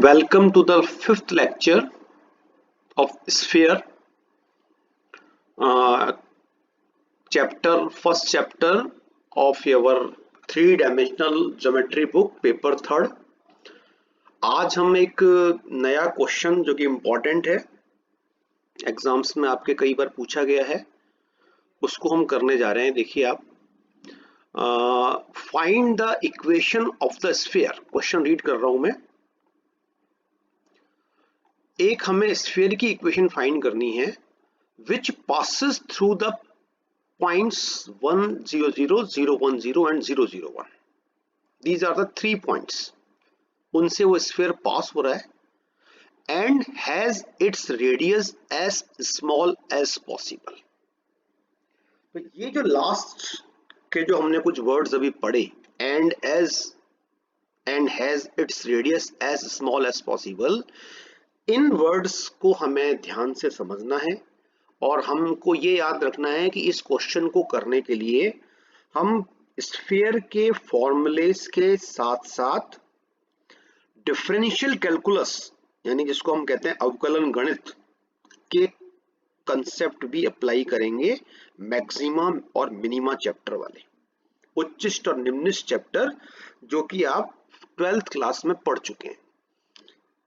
Welcome to the fifth lecture of sphere, first chapter of your three-dimensional geometry book, paper third. आज हम एक नया question जो कि इम्पोर्टेंट है, एग्जाम्स में आपके कई बार पूछा गया है, उसको हम करने जा रहे हैं। देखिए आप, find the equation of the sphere. Question read कर रहा हूं मैं। एक हमें स्फीयर की इक्वेशन फाइंड करनी है which passes through the points 1, 0, 0, 0, 1, 0 and 0, 0, 1. These are the 3 points. उनसे वो स्फीयर पास हो रहा है and has its radius as small as possible. तो ये जो लास्ट के जो हमने कुछ वर्ड्स अभी पढ़े, and has its radius as small as possible, in words को हमें ध्यान से समझना है और हमको ये याद रखना है कि इस क्वेश्चन को करने के लिए हम स्फीयर के फॉर्मूलेस के साथ साथ डिफरेंशियल कैलकुलस यानी जिसको हम कहते हैं अवकलन गणित के कंसेप्ट भी अप्लाई करेंगे। मैक्सिमा और मिनिमा चैप्टर वाले, उच्चिष्ट और निम्निष्ट चैप्टर जो कि आप 12th क्लास में पढ़ चुके हैं।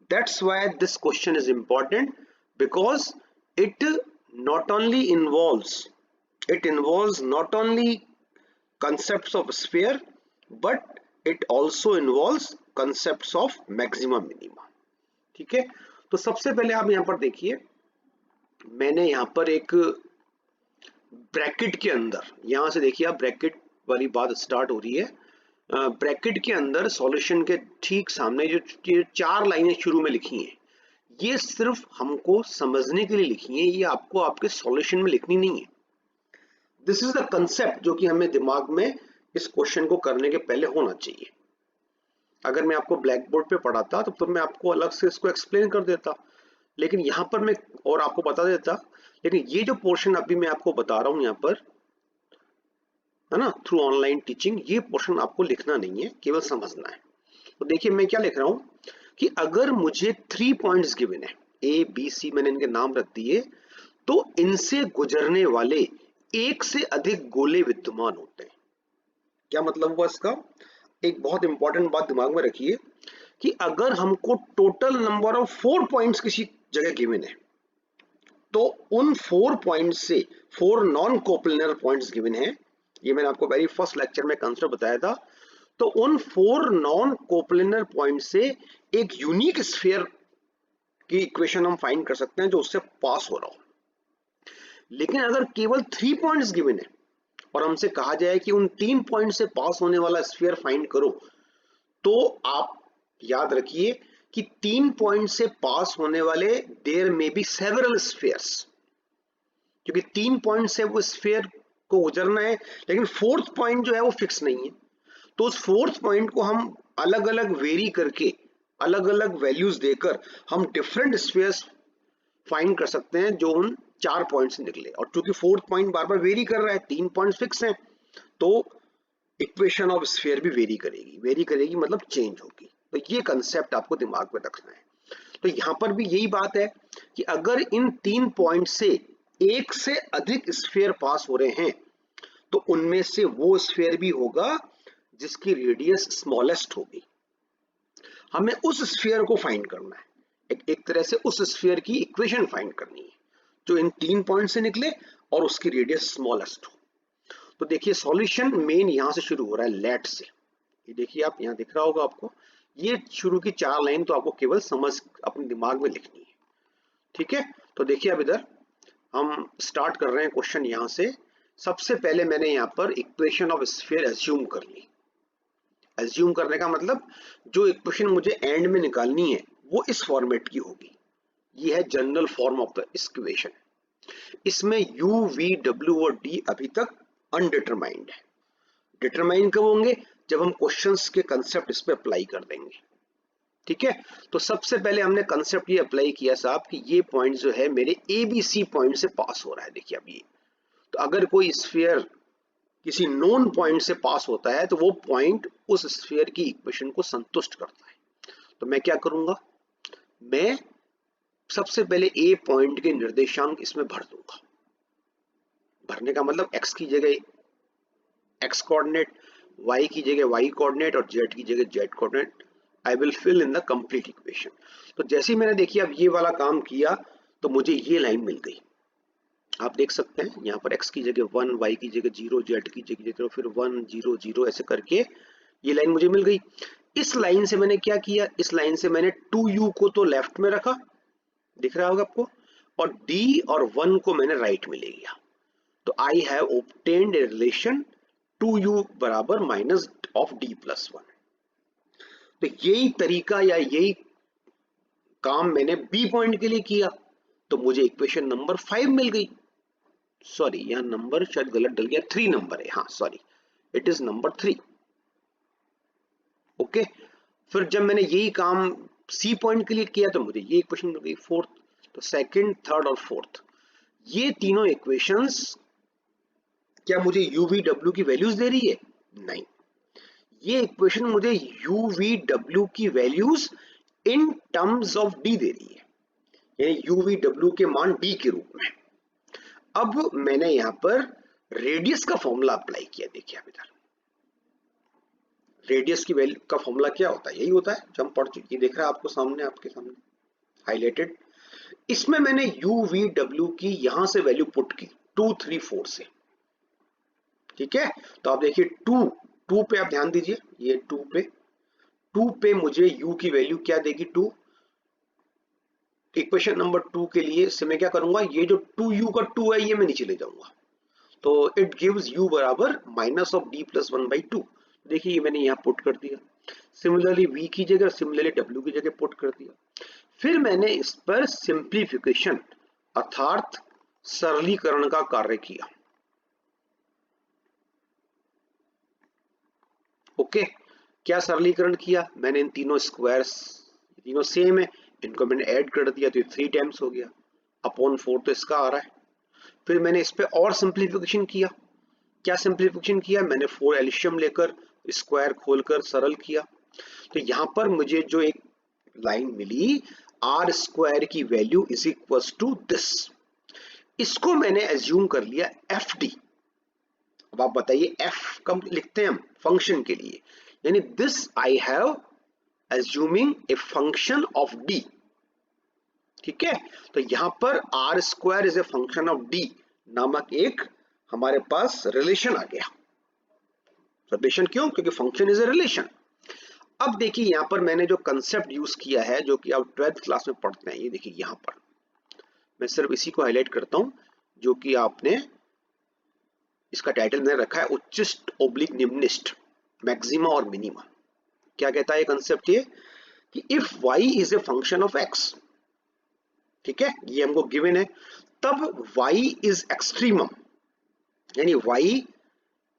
That's why this question is important, because it involves not only concepts of sphere, but it also involves concepts of maxima minima. ठीक है, तो सबसे पहले आप यहाँ पर देखिए, मैंने यहाँ पर एक ब्रैकेट के अंदर, यहाँ से देखिए आप ब्रैकेट वाली बात स्टार्ट हो रही है। ब्रैकेट के अंदर सॉल्यूशन के ठीक सामने जो 4 लाइनें शुरू में लिखी हैं, ये सिर्फ हमको समझने के लिए लिखी हैं, ये आपको आपके सॉल्यूशन में लिखनी नहीं है। दिस इज द कंसेप्ट जो कि हमें दिमाग में इस क्वेश्चन को करने के पहले होना चाहिए। अगर मैं आपको ब्लैक बोर्ड पे पढ़ाता तो मैं आपको अलग से इसको एक्सप्लेन कर देता, लेकिन यहाँ पर मैं और आपको बता देता। लेकिन ये जो पोर्शन अभी मैं आपको बता रहा हूँ यहाँ पर, है ना, थ्रू ऑनलाइन टीचिंग, ये पोर्शन आपको लिखना नहीं है, केवल समझना है। तो देखिए मैं क्या लिख रहा हूं कि अगर मुझे 3 पॉइंट्स गिवन है, ए बी सी, मैंने इनके नाम रख दिए, तो इनसे गुजरने वाले एक से अधिक गोले विद्यमान होते हैं। क्या मतलब हुआ इसका? एक बहुत इंपॉर्टेंट बात दिमाग में रखिए कि अगर हमको टोटल नंबर ऑफ 4 पॉइंट्स किसी जगह गिवन है, तो उन 4 पॉइंट्स से 4 नॉन कोप्लेनर पॉइंट्स गिवन है। ये मैंने आपको वेरी फर्स्ट लेक्चर में कंसेप्ट बताया था। तो उन 4 नॉन कोप्लेनर पॉइंट से एक यूनिक स्फीयर की इक्वेशन हम फाइंड कर सकते हैं जो उससे पास हो रहा हो। लेकिन अगर केवल 3 पॉइंट्स गिवन है और हमसे कहा जाए कि उन 3 पॉइंट से पास होने वाला स्फीयर फाइंड करो, तो आप याद रखिए कि 3 पॉइंट से पास होने वाले देयर में बी सेवरल स्फीयर्स, क्योंकि 3 पॉइंट से वो स्फीयर को गुजरना है, लेकिन 4th पॉइंट जो है वो फिक्स नहीं है। तो उस 4th पॉइंट को हम अलग अलग वेरी करके, अलग अलग वैल्यूज देकर हम डिफरेंट स्फीयर्स फाइंड कर सकते हैं जो उन 4 पॉइंट से निकले। और चूंकि 4th पॉइंट बार बार वेरी कर रहा है, 3 पॉइंट फिक्स हैं, तो इक्वेशन ऑफ स्फीयर भी वेरी करेगी मतलब चेंज होगी। तो ये कंसेप्ट आपको दिमाग में रखना है। तो यहाँ पर भी यही बात है कि अगर इन 3 पॉइंट से एक से अधिक स्फीयर पास हो रहे हैं, तो उनमें से वो स्फीयर भी होगा जिसकी रेडियस स्मॉलेस्ट होगी। हमें उस स्फीयर को फाइंड करना है, एक तरह से उस स्फीयर की इक्वेशन फाइंड करनी है जो इन 3 पॉइंट से निकले और उसकी रेडियस स्मॉलेस्ट हो। तो देखिए सॉल्यूशन मेन यहां से शुरू हो रहा है, लेट से। ये देखिए आप, यहां दिख रहा होगा आपको, ये शुरू की 4 लाइन तो आपको केवल समझ अपने दिमाग में लिखनी है। ठीक है, तो देखिए अब इधर हम स्टार्ट कर रहे हैं क्वेश्चन। यहां से सबसे पहले मैंने यहां पर इक्वेशन ऑफ स्फीयर एज्यूम कर ली। एज्यूम करने का मतलब जो इक्वेशन मुझे एंड में निकालनी है वो इस फॉर्मेट की होगी। ये है general form of the equation. इसमें u, v, w और d अभी तक अनडिटरमाइंड है। डिटरमाइन कब होंगे? जब हम क्वेश्चंस के कंसेप्ट इस पे अप्लाई कर देंगे। ठीक है, तो सबसे पहले हमने कंसेप्ट ये अप्लाई किया साहब कि ये पॉइंट जो है मेरे ABC पॉइंट से पास हो रहा है। देखिए अब ये, तो अगर कोई स्फीयर किसी नोन पॉइंट से पास होता है तो वो पॉइंट उस स्फीयर की इक्वेशन को संतुष्ट करता है। तो मैं क्या करूंगा, मैं सबसे पहले ए पॉइंट के निर्देशांक इसमें भर दूंगा। भरने का मतलब x की जगह x कोऑर्डिनेट, y की जगह y कोऑर्डिनेट और z की जगह z coordinate. I will fill in the complete equation. तो जैसे ही मैंने देखिए अब ये वाला काम किया तो मुझे ये लाइन मिल गई। आप देख सकते हैं यहाँ पर x की जगह 1, y की जगह 0, z की जगह 0, फिर 1 0 0 ऐसे करके ये लाइन मुझे मिल गई। इस लाइन से मैंने क्या किया, इस लाइन से मैंने 2u को तो लेफ्ट में रखा, दिख रहा होगा आपको, और d और 1 को मैंने राइट में ले लिया। तो I have obtained a relation 2u बराबर माइनस ऑफ d प्लस 1। तो यही तरीका या यही काम मैंने बी पॉइंट के लिए किया, तो मुझे इक्वेशन नंबर 5 मिल गई। सॉरी, यहाँ नंबर शायद गलत डल गया, 3 नंबर है, हाँ sorry, it is number 3। Okay, फिर जब मैंने यही काम सी पॉइंट के लिए किया तो मुझे ये इक्वेशन मिल गई 4th। तो सेकंड, थर्ड और फोर्थ ये तीनों इक्वेशंस क्या मुझे UVW की वैल्यूज दे रही है? नहीं, ये इक्वेशन मुझे UVW की values in terms of D दे रही है, यानी UVW के मान D के रूप में। अब मैंने यहां पर रेडियस का फॉर्मूला अप्लाई किया। देखिए आप इधर रेडियस की वैल्यू का फॉर्मूला क्या होता है, यही होता है जो हम पढ़ चुके हैं, दिख रहा है आपको सामने, आपके सामने हाईलाइटेड। इसमें मैंने UVW की यहां से वैल्यू पुट की 2 3 4 से, ठीक है। तो आप देखिए 2 पे आप ध्यान दीजिए, ये 2 पे मुझे U की वैल्यू क्या देगी, 2। इक्वेशन नंबर 2 के लिए से मैं क्या करूंगा, ये जो 2u का 2 है ये मैं नीचे ले जाऊंगा, तो इट गिव्स u बराबर माइनस ऑफ d प्लस 1/2। देखिए ये मैंने यहाँ पुट कर दिया। सिमिलरली v की जगह, सिमिलरली w की जगह पुट कर दिया। फिर मैंने इस पर सिंप्लीफिकेशन अर्थात सरलीकरण का कार्य किया। ओके, क्या सरलीकरण किया, मैंने इन तीनों स्क्वायर्स, तीनों सेम है, इनको मैंने ऐड कर दिया तो ये 3 टाइम्स हो गया, अपॉन 4 तो इसका आ रहा है। फिर मैंने इस पे और सिंप्लीफिकेशन किया। क्या सिंप्लीफिकेशन किया, मैंने 4 एल्शियम लेकर स्क्वायर खोलकर सरल किया। तो यहां पर मुझे जो एक लाइन मिली, आर स्क्वायर की value is equal to this, इसको मैंने एज्यूम कर लिया एफ डी। अब आप बताइए एफ कब लिखते हैं हम, फंक्शन के लिए, यानी this I have assuming a function of D, ठीक है। तो यहां पर R square is a function of D नामक एक हमारे पास रिलेशन आ गया। रिलेशन क्यों, क्योंकि फंक्शन इज ए रिलेशन। अब देखिए यहां पर मैंने जो कंसेप्ट यूज किया है, जो कि आप 12th क्लास में पढ़ते हैं, ये देखिए यहां पर मैं सिर्फ इसी को हाईलाइट करता हूं, जो कि आपने इसका टाइटल मैंने रखा है उच्चिष्ट ओब्लिक निम्निष्ट, मैक्सिमा और मिनिमा। क्या कहता है कंसेप्ट ये कि if y is a function of x, ठीक है, ये हमको गिवन है, तब y इज एक्सट्रीमम, यानी y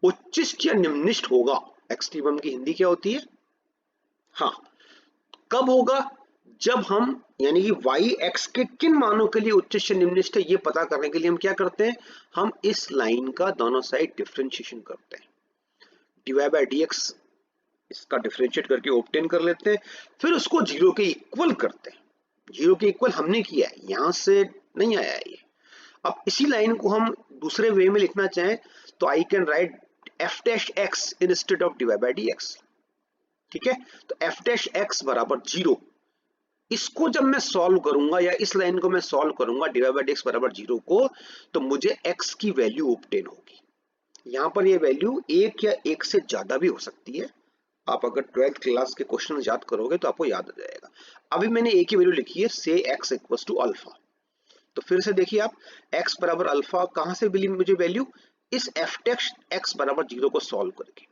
उच्चिष्ट या निम्निष्ट होगा। एक्सट्रीमम की हिंदी क्या होती है, हाँ, कब होगा, जब हम यानी कि y x के किन मानों के लिए उच्चिष्ट निम्निष्ट है ये पता करने के लिए हम क्या करते हैं, हम इस लाइन का दोनों साइड डिफरेंशिएशन करते हैं, dy बाय dx इसका डिफरेंशिएट करके ऑब्टेन कर लेते हैं, फिर उसको 0 के इक्वल करते हैं। 0 के इक्वल हमने किया है, यहां से नहीं आया है ये। अब इसी लाइन को हम दूसरे वे में लिखना चाहें तो I can write f dash x instead of dy by dx, ठीक है। तो f डैश x बराबर 0, इसको जब मैं सॉल्व करूंगा या इस लाइन को मैं सॉल्व करूंगा dy बाय dx बराबर 0 को, तो मुझे x की वैल्यू ऑब्टेन होगी। यहां पर ये वैल्यू 1 या 1 से ज्यादा भी हो सकती है। आप अगर 12th क्लास के क्वेश्चन याद करोगे तो आपको याद आ जाएगा। अभी मैंने a की वैल्यू लिखी है, से x इक्वल्स टू अल्फा। तो फिर से देखिए आप, x बराबर अल्फा कहां से मिली मुझे वैल्यू, इस f डैश x बराबर 0 को सॉल्व करके।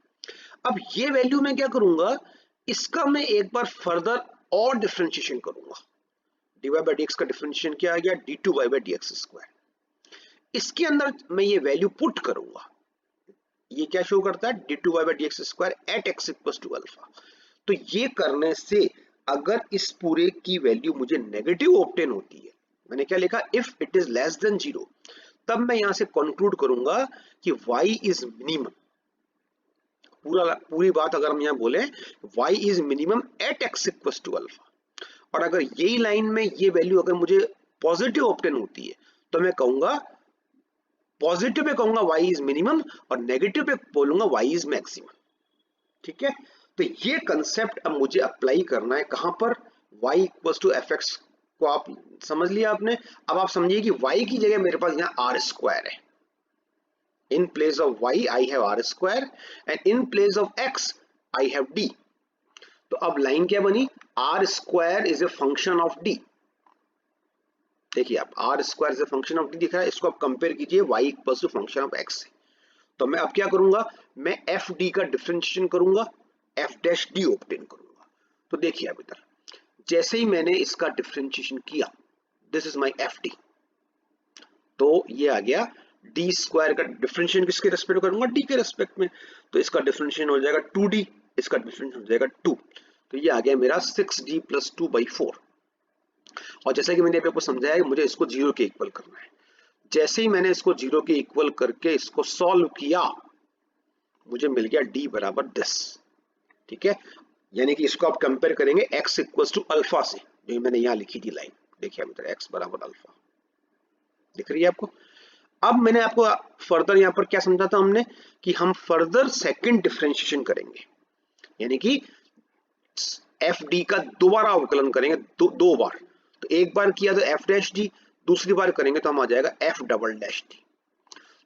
अब ये वैल्यू मैं क्या करूंगा, इसका मैं एक बार फर्दर और डिफरेंशिएशन करूंगा। dy बाय dx का डिफरेंशिएशन क्या आ गया, d2y बाय dx स्क्वायर। इसके अंदर मैं ये वैल्यू पुट करूंगा, ये क्या शो करता है, d2y by dx square at x equals to alpha. तो ये करने से अगर इस पूरे की वैल्यू मुझे नेगेटिव ऑब्टेन होती है, मैंने क्या लिखा, if it is less than 0, तब मैं यहां से कंक्लूड करूंगा कि y इज मिनिमम। पूरी बात अगर हम यहां बोले y is minimum at x equals to alpha, और अगर यही लाइन में ये वैल्यू अगर मुझे पॉजिटिव ऑब्टेन होती है तो मैं कहूंगा, पॉजिटिव पे कहूंगा y इज मिनिमम और नेगेटिव पे बोलूंगा y इज मैक्सिमम। ठीक है, तो ये कंसेप्ट अब मुझे अप्लाई करना है कहां पर, y equals to F X को आप समझ लिया आपने। अब आप समझिए कि y की जगह मेरे पास यहाँ आर स्क्वायर है। In place of y I have R square and in place of x I have d। तो अब लाइन क्या बनी, R square is a function of d। देखिए आप R square is a function of d दिख रहा है, इसको आप कंपेयर कीजिए y equals to function of x से। तो मैं अब क्या करूंगा, मैं एफ डी का डिफरेंशिएशन करूंगा, एफ डैश डी ऑब्टेन करूंगा। तो देखिए अब इधर जैसे ही मैंने इसका डिफरेंशिएशन किया, this is my F D, तो ये आ गया डी स्क्वायर का डिफरेंशिएशन किसके रेस्पेक्ट में करूंगा, डी के रेस्पेक्ट में। तो इसका डिफरेंशिएशन हो जाएगा 2d, इसका डिफरेंशिएशन हो जाएगा 2। तो ये आ गया मेरा 6d प्लस 2/4। और जैसा कि मैंने आपको समझाया मुझे इसको 0 के इक्वल करना है। जैसे ही मैंने इसको 0 के इक्वल करके इसको सॉल्व किया, मुझे मिल गया d बराबर 10। ठीक है, यानी कि इसको आप कंपेयर करेंगे x इक्वल्स टू अल्फा से, जो मैंने यहाँ लिखी थी लाइन। देखिए अब इधर x बराबर अल्फा दिख रही है आपको। अब मैंने आपको फर्दर यहाँ पर क्या समझा था हमने, कि हम फर्दर सेकंड डिफरेंशिएशन करेंगे, यानी कि एफ डी का दोबारा अवकलन करेंगे दो बार। तो एक बार किया तो एफ डैश डी, दूसरी बार करेंगे तो हम आ जाएगा एफ डबल डैश डी।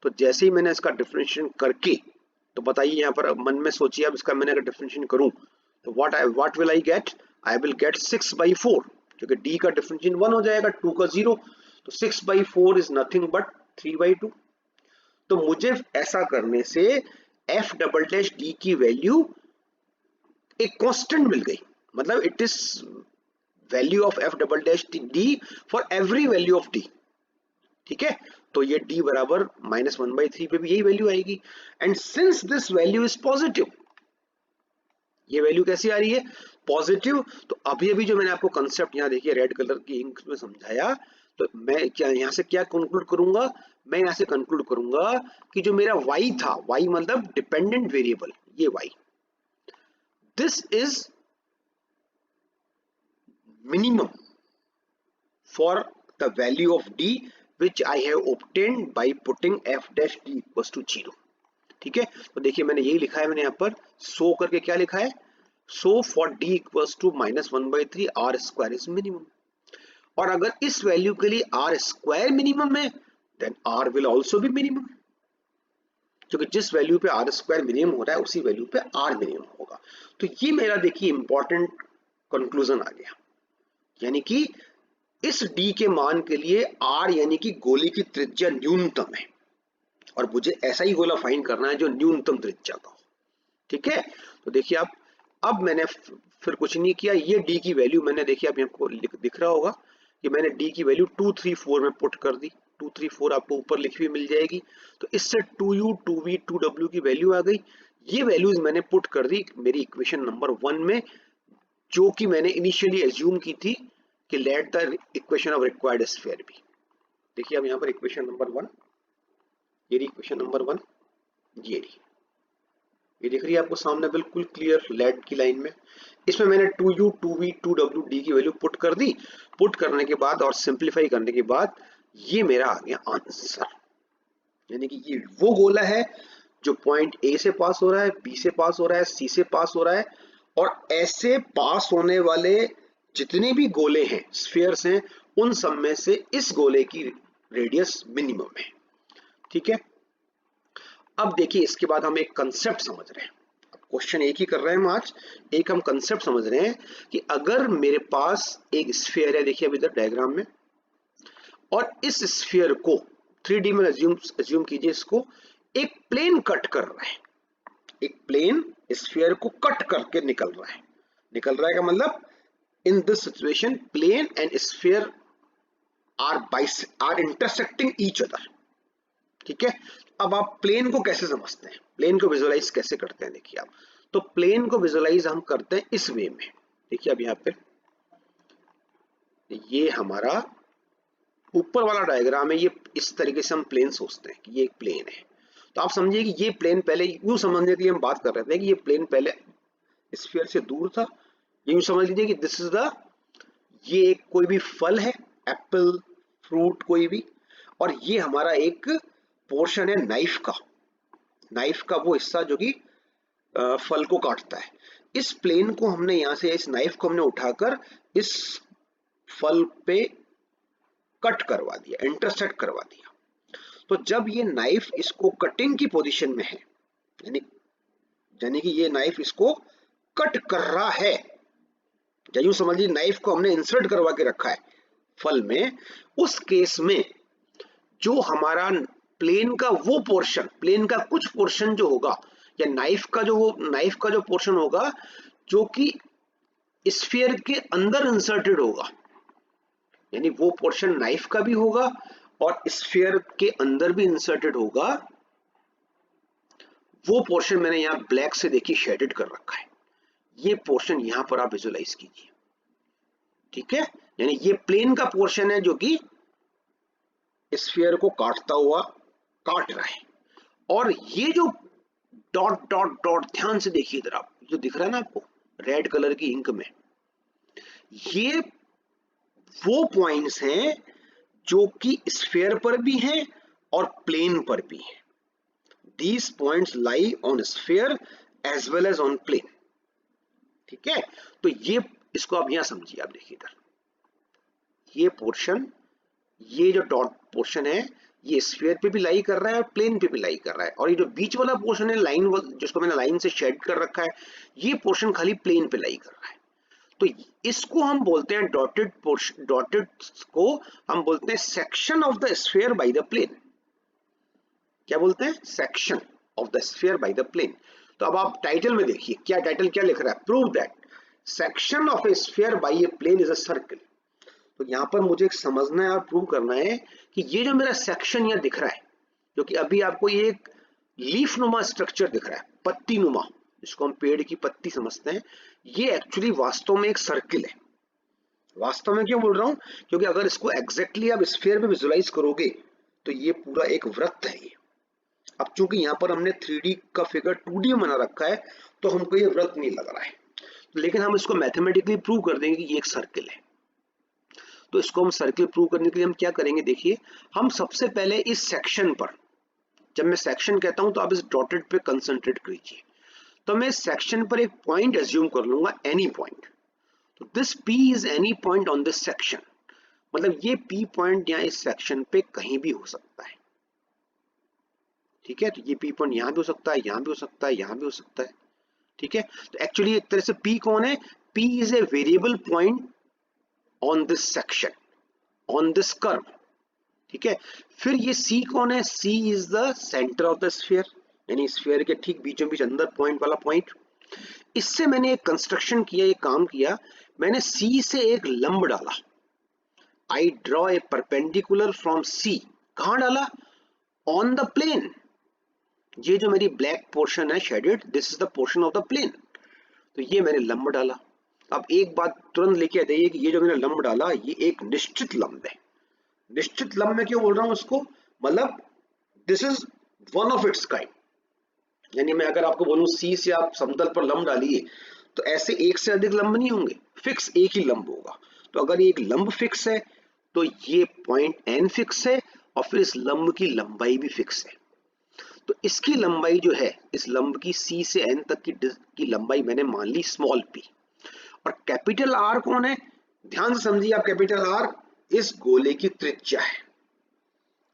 तो जैसे ही मैंने इसका डिफरेंशिएशन करके, तो बताइए यहाँ पर मन में सोचिए, अब इसका मैंने अगर डिफरेंशिएशन करूं तो what will I get, I will get 6/4, क्योंकि d का डिफरेंशिएशन 1 हो जाएगा, 2 का 0, तो 6/4 इज नथिंग बट 3/2। तो मुझे ऐसा करने से एफ डबल डैश डी की वैल्यू एक कांस्टेंट मिल गई, मतलब it is value of F double dash D for every value of D. ठीक है, तो ये d बराबर -1/3 पे भी यही वैल्यू आएगी। And since this value is positive, ये वैल्यू कैसी आ रही है, पॉजिटिव। तो अभी अभी जो मैंने आपको कंसेप्ट यहाँ देखिए रेड कलर की इंक में समझाया, तो मैं क्या यहाँ से क्या कंक्लूड करूंगा, मैं यहाँ से कंक्लूड करूंगा कि जो मेरा y था, y मतलब डिपेंडेंट वेरिएबल, ये y, this is minimum for the value of d which I have obtained by putting f dash d equals to 0। ठीक है, तो देखिए मैंने यही लिखा है, मैंने यहाँ पर सो करके क्या लिखा है, so for d equals to -1/3 R square is minimum. और अगर इस वैल्यू के लिए आर स्क्वायर मिनिमम है, then R will also be minimum, क्योंकि जिस वैल्यू पे आर स्क्वायर मिनिमम हो रहा है उसी वैल्यू पे आर मिनिमम होगा। तो ये मेरा देखिए इंपॉर्टेंट कंक्लूजन आ गया, यानी कि इस d के मान के लिए r यानी कि गोले की त्रिज्या न्यूनतम है, और मुझे ऐसा ही गोला फाइंड करना है जो न्यूनतम त्रिज्या का हो। ठीक है, तो देखिए आप, अब मैंने फिर कुछ नहीं किया, ये d की वैल्यू मैंने देखिए आप आपको दिख रहा होगा कि मैंने d की वैल्यू 2, 3, 4 में पुट कर दी। 2, 3, 4 आपको ऊपर लिखी हुई मिल जाएगी। तो इससे 2u, 2v, 2w की वैल्यू आ गई। ये वैल्यूज मैंने पुट कर दी मेरी इक्वेशन नंबर 1 में, जो कि मैंने इनिशियली एज्यूम की थी कि let the equation of required sphere be. देखिए अब यहाँ पर इक्वेशन नंबर 1, ये रही इक्वेशन नंबर 1, ये रही, ये दिख रही है आपको सामने बिल्कुल क्लियर लेट की लाइन में। इसमें मैंने 2u, 2v, 2w, d की वैल्यू पुट कर दी। पुट करने के बाद और सिंप्लीफाई करने के बाद ये मेरा आ गया आंसर, यानी कि ये वो गोला है जो पॉइंट ए से पास हो रहा है, बी से पास हो रहा है, सी से पास हो रहा है, और ऐसे पास होने वाले जितने भी गोले हैं, स्फीयर्स हैं, उन सब में से इस गोले की रेडियस मिनिमम है। ठीक है, अब देखिए इसके बाद हम एक कंसेप्ट समझ रहे हैं। क्वेश्चन एक ही कर रहे हैं हम आज, एक हम कंसेप्ट समझ रहे हैं कि अगर मेरे पास एक स्फीयर है, देखिए अब इधर डायग्राम में, और इस स्फीयर को 3D में एज्यूम कीजिए, इसको एक प्लेन कट कर रहा है, एक प्लेन स्फीयर को कट करके निकल रहा है का मतलब in this situation plane and sphere are intersecting each other। ठीक है, अब आप प्लेन को कैसे समझते हैं, प्लेन को विजुअलाइज कैसे करते हैं, देखिए आप, तो प्लेन को विजुअलाइज हम करते हैं इस वे में। देखिए अब यहाँ पे ये हमारा ऊपर वाला डायग्राम है, ये इस तरीके से हम प्लेन सोचते हैं कि ये एक प्लेन है। तो आप समझिए कि ये प्लेन पहले, यूं समझने के लिए हम बात कर रहे थे कि ये प्लेन पहले स्फीयर से दूर था, यूं समझ लीजिए कि दिस इज द, ये एक कोई भी फल है, एप्पल, फ्रूट कोई भी, और ये हमारा एक पोर्शन है नाइफ का, नाइफ का वो हिस्सा जो कि फल को काटता है। इस प्लेन को हमने यहां से, इस नाइफ को हमने उठाकर इस फल पे कट करवा दिया, इंटरसेक्ट करवा दिया। तो जब ये नाइफ इसको कटिंग की पोजीशन में है, यानी यानी कि ये नाइफ इसको कट कर रहा है, या यूं समझिए नाइफ को हमने इंसर्ट करवा के रखा है फल में, उस केस में जो हमारा प्लेन का वो पोर्शन, प्लेन का कुछ पोर्शन जो होगा, या नाइफ का जो पोर्शन होगा जो कि स्फीयर के अंदर इंसर्टेड होगा, यानी वो पोर्शन नाइफ का भी होगा और स्फीयर के अंदर भी इंसर्टेड होगा, वो पोर्शन मैंने यहां ब्लैक से देखिए शेडेड कर रखा है। ये पोर्शन यहां पर आप विजुलाइज कीजिए, ठीक है। यानी ये प्लेन का पोर्शन है जो कि स्फीयर को काटता हुआ काट रहा है, और ये जो डॉट डॉट डॉट, ध्यान से देखिए इधर, आप जो दिख रहा है ना आपको रेड कलर की इंक में, ये वो पॉइंट्स हैं जो कि स्फीयर पर भी हैं और प्लेन पर भी हैं। These points lie on sphere as well as on plane, ठीक है। तो ये, इसको आप यहां समझिए, आप देखिए इधर ये पोर्शन, ये जो डॉट पोर्शन है, ये स्फीयर पे भी लाई कर रहा है और प्लेन पे भी लाई कर रहा है, और ये जो बीच वाला पोर्शन है लाइन, जिसको मैंने लाइन से शेड कर रखा है, ये पोर्शन खाली प्लेन पे लाई कर रहा है। तो इसको हम बोलते हैं डॉटेड पोर्शन, डॉटेड को हम बोलते हैं section of the sphere by the plane. क्या बोलते हैं? Section of the sphere by the plane. तो अब आप टाइटल में देखिए, क्या टाइटल क्या लिख रहा है? Prove that section of a sphere by a plane is a circle. तो यहां पर मुझे एक समझना है और प्रूव करना है कि ये जो मेरा सेक्शन यहां दिख रहा है, जो कि अभी आपको ये एक लीफ नुमा स्ट्रक्चर दिख रहा है, पत्ती नुमा, जिसको हम पेड़ की पत्ती समझते हैं, ये एक्चुअली वास्तव में एक सर्किल है। वास्तव में क्यों बोल रहा हूं? क्योंकि अगर इसको एग्जैक्टली आप स्फीयर में विजुलाइज करोगे तो ये पूरा एक वृत्त है ये। अब चूंकि यहाँ पर हमने 3D का फिगर 2D में बना रखा है, तो हमको ये वृत्त नहीं लग रहा है, लेकिन हम इसको मैथमेटिकली प्रूव कर देंगे कि ये एक सर्किल है। तो इसको हम सर्किल प्रूव करने के लिए हम क्या करेंगे, देखिए, हम सबसे पहले इस सेक्शन पर, जब मैं सेक्शन कहता हूं तो आप इस डॉटेड पे कंसंट्रेट कीजिए, तो मैं इस सेक्शन पर एक पॉइंट एज्यूम कर लूंगा, एनी पॉइंट। तो this P is any point on this section, मतलब ये P पॉइंट यहाँ इस सेक्शन पे कहीं भी हो सकता है, ठीक है। तो ये P पॉइंट यहाँ भी हो सकता है, यहाँ भी हो सकता है, यहाँ भी हो सकता है, ठीक है। तो एक्चुअली एक तरह से P कौन है? P is a variable point on this section, on this curve, ठीक है। फिर ये C कौन है? C is the centre of the sphere, यानी स्फीयर के ठीक बीचों बीच अंदर पॉइंट वाला पॉइंट। इससे मैंने एक कंस्ट्रक्शन किया, एक काम किया, मैंने C से एक लंब डाला। I draw a perpendicular from C, कहां डाला? On the plane. ये जो मेरी ब्लैक पोर्शन है shaded, this is the portion of the plane. तो ये मैंने लंब डाला। अब एक बात तुरंत लेके आ जाइए कि ये जो मैंने लंब डाला, ये एक निश्चित लंब है। निश्चित लंब में क्यों बोल रहा हूं इसको? मतलब this is one of its kind, यानी मैं अगर आपको बोलूं C से आप समतल पर लंब डालिए, तो ऐसे एक से अधिक लंब नहीं होंगे, फिक्स एक ही लंब होगा। तो अगर ये एक लंब फिक्स है, तो ये पॉइंट N फिक्स है, और फिर इस लंब की लंबाई भी फिक्स है। तो इसकी लंबाई जो है, इस लंब की C से N तक की लंबाई मैंने मान ली स्मॉल p। और कैपिटल R कौन है? ध्यान से समझिए आप, कैपिटल R इस गोले की त्रिज्या है।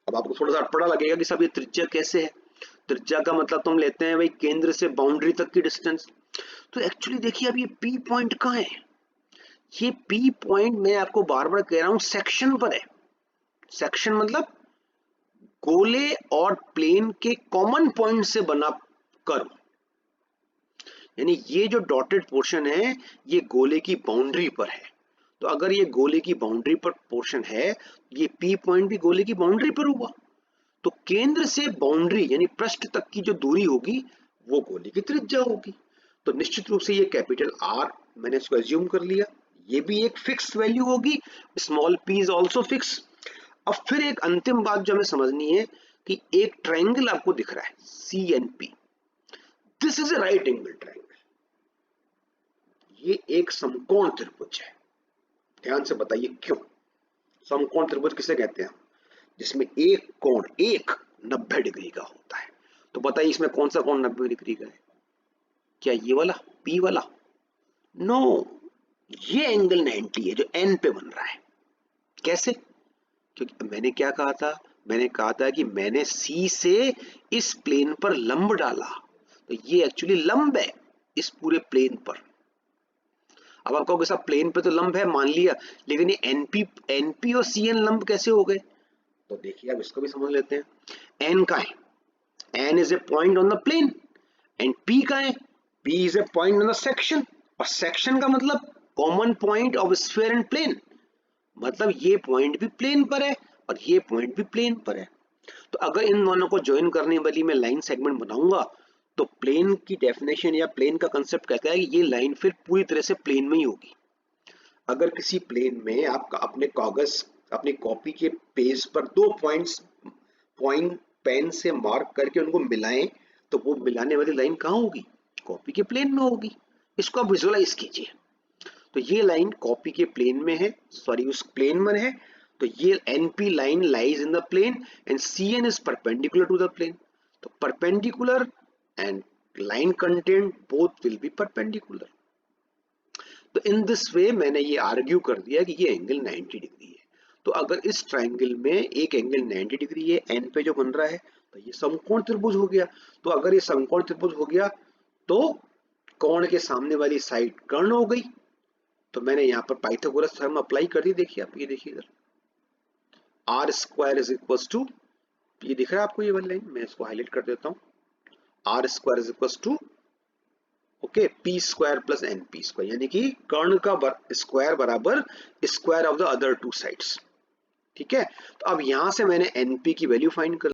अब आपको थोड़ा सा अटपटा लगेगा कि सब ये त्रिज्या कैसे है? त्रिज्या का मतलब तो हम लेते हैं भाई केंद्र से बाउंड्री तक की डिस्टेंस। तो एक्चुअली देखिए, अब ये P पॉइंट कहाँ है? ये P पॉइंट मैं आपको बार बार कह रहा हूं सेक्शन पर है। सेक्शन मतलब गोले और प्लेन के कॉमन पॉइंट से बना कर्व, यानी ये जो डॉटेड पोर्शन है, ये गोले की बाउंड्री पर है। तो अगर ये गोले की बाउंड्री पर पोर्शन है, ये P पॉइंट भी गोले की बाउंड्री पर होगा। तो केंद्र से बाउंड्री यानी पृष्ठ तक की जो दूरी होगी, वो गोले की त्रिज्या होगी। तो निश्चित रूप से ये कैपिटल R मैंने इसको एज्यूम कर लिया, ये भी एक फिक्स वैल्यू होगी, small p is also fix. अब फिर एक अंतिम बात जो हमें समझनी है कि एक ट्रायंगल आपको दिख रहा है CNP, this is a right angle triangle, ये एक समकोण त्रिभुज है। ध्यान से बताइए क्यों। समकोण त्रिभुज किसे कहते हैं? जिसमें एक कोण एक 90 डिग्री का होता है। तो बताइए इसमें कौन सा कोण 90 डिग्री का है? क्या ये वाला P वाला? नो, ये एंगल 90 है जो N पे बन रहा है। कैसे? क्योंकि मैंने क्या कहा था, मैंने कहा था कि मैंने C से इस प्लेन पर लंब डाला, तो ये एक्चुअली लंब है इस पूरे प्लेन पर। अब आप कहोगे साहब प्लेन पे तो लंब है, मान लिया, लेकिन ये एनपी और CN लंब कैसे हो गए? तो देखिए अब इसको भी समझ लेते हैं। N का है, N is a point on the plane and P का है, P is a point on the section, और सेक्शन का मतलब common point of sphere and plane, मतलब ये पॉइंट भी प्लेन पर है और ये पॉइंट भी प्लेन पर है। तो अगर इन दोनों को ज्वाइन करने वाली मैं लाइन सेगमेंट बनाऊंगा तो प्लेन की डेफिनेशन या प्लेन का कंसेप्ट कहता है कि ये लाइन फिर पूरी तरह से प्लेन में ही होगी। अगर किसी प्लेन में आप अपने कागज अपनी कॉपी के पेज पर दो पॉइंट पेन से मार्क करके उनको मिलाएं तो वो मिलाने वाली लाइन कहाँ होगी? कॉपी के प्लेन में होगी। इसको आप विजुअलाइज कीजिए। तो ये लाइन कॉपी के प्लेन में है, सॉरी उस प्लेन में है, तो ये NP line lies in the plane and CN is perpendicular to the plane. तो perpendicular and line content both will be perpendicular. तो इन दिस वे मैंने ये आर्ग्यू कर दिया कि ये एंगल 90 डिग्री है। तो अगर इस ट्राइंगल में एक एंगल 90 डिग्री है N पे जो बन रहा है, तो ये समकोण त्रिभुज हो गया। तो अगर ये समकोण त्रिभुज हो गया तो कोण के सामने वाली साइड कर्ण हो गई। तो मैंने यहाँ पर पाइथागोरस थ्योरम अप्लाई कर दी। देखिए आप, ये देखिए इधर R square is equal to, ये दिख रहा है आपको ये वाली लाइन, मैं इसको हाईलाइट कर देता हूँ। R square is equal to okay P square plus N P square, यानी कि कर्ण का स्क्वायर बराबर square of the other two sides. ठीक है, तो अब यहां से मैंने एनपी की वैल्यू फाइंड कर